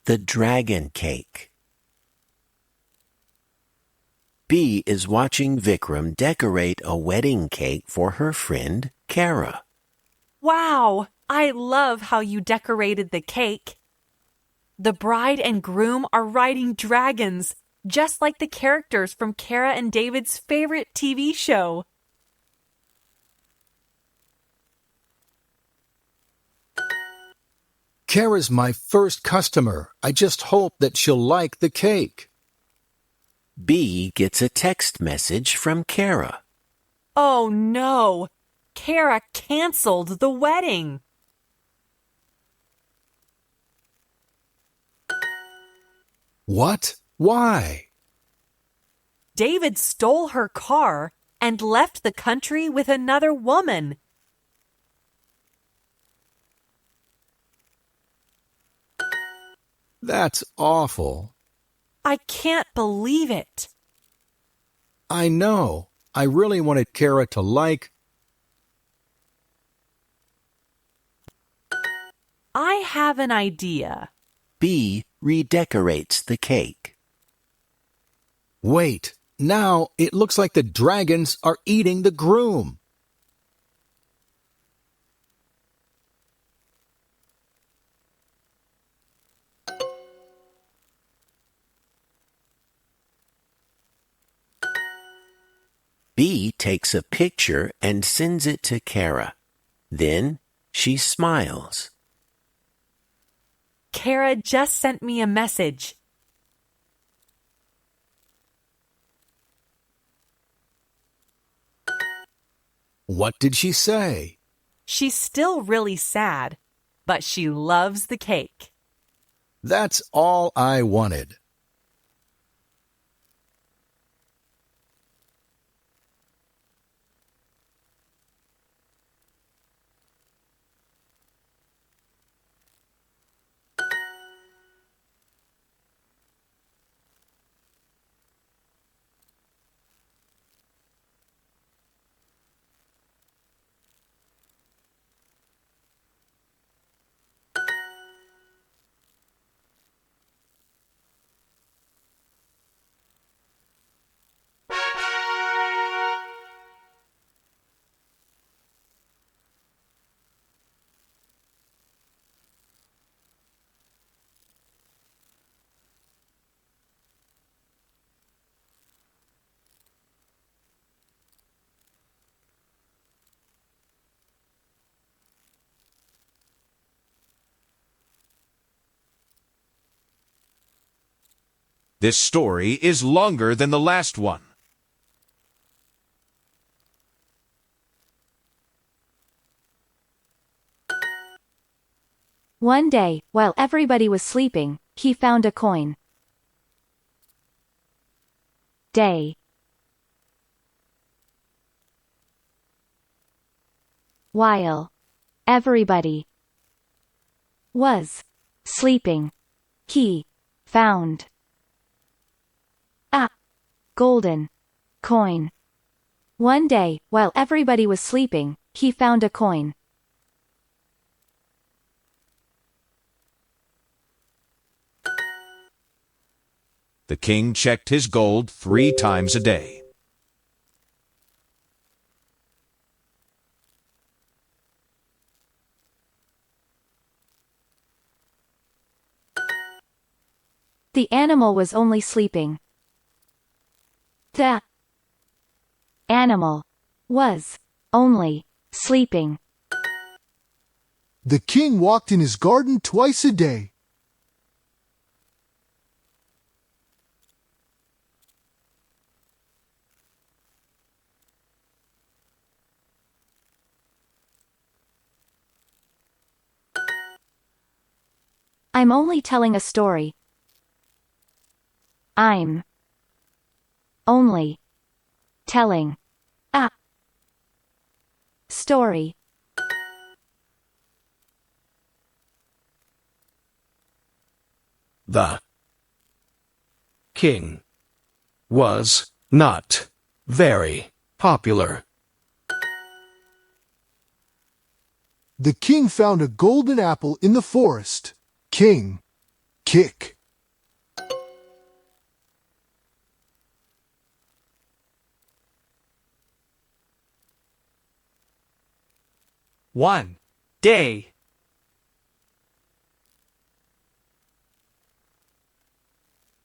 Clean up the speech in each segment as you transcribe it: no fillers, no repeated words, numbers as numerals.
the dragon cake. B is watching Vikram decorate a wedding cake for her friend, Kara. Wow, I love how you decorated the cake. The bride and groom are riding dragons, just like the characters from Kara and David's favorite TV show. Kara's my first customer. I just hope that she'll like the cake. B gets a text message from Kara. Oh no! Kara canceled the wedding. What? Why? David stole her car and left the country with another woman. That's awful. I can't believe it. I know. I really wanted Kara to like. I have an idea. B redecorates the cake. Wait, now it looks like the dragons are eating the groom. B takes a picture and sends it to Kara. Then she smiles. Kara just sent me a message. What did she say? She's still really sad, but she loves the cake. That's all I wanted. This story is longer than the last one. One day, while everybody was sleeping, he found a coin. Day. While everybody was sleeping, he found a golden coin. One day, while everybody was sleeping, he found a coin. The king checked his gold 3 times a day. The animal was only sleeping. The animal was only sleeping. The king walked in his garden twice a day. I'm only telling a story. I'm only telling a story. The king was not very popular. The king found a golden apple in the forest. King kick. One day.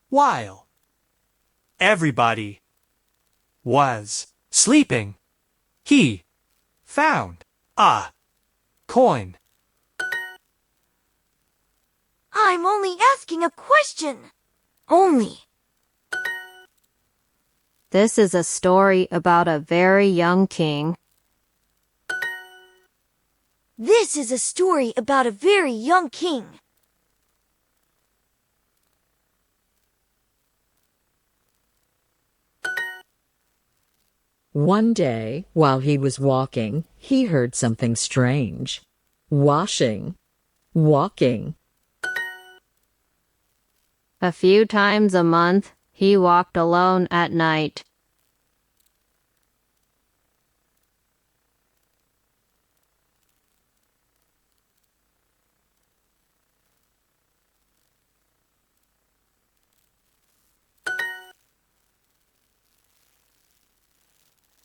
While everybody was sleeping, he found a coin. I'm only asking a question. Only. This is a story about a very young king. This is a story about a very young king. One day, while he was walking, he heard something strange. Washing. Walking. A few times a month, he walked alone at night.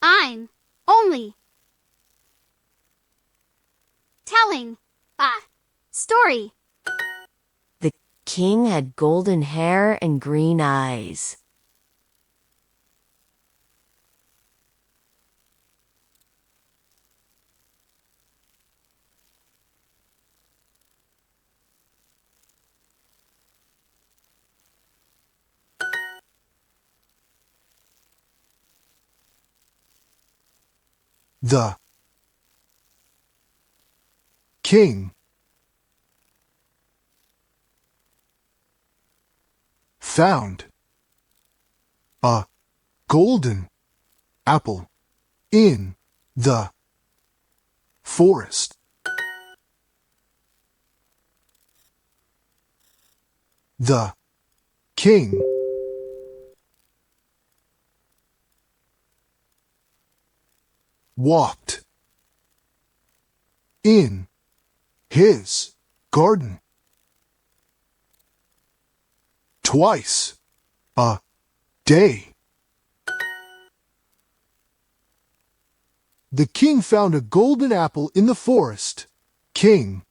I'm only telling a story. The king had golden hair and green eyes. The king found a golden apple in the forest. The king walked in his garden twice a day. The king found a golden apple in the forest. King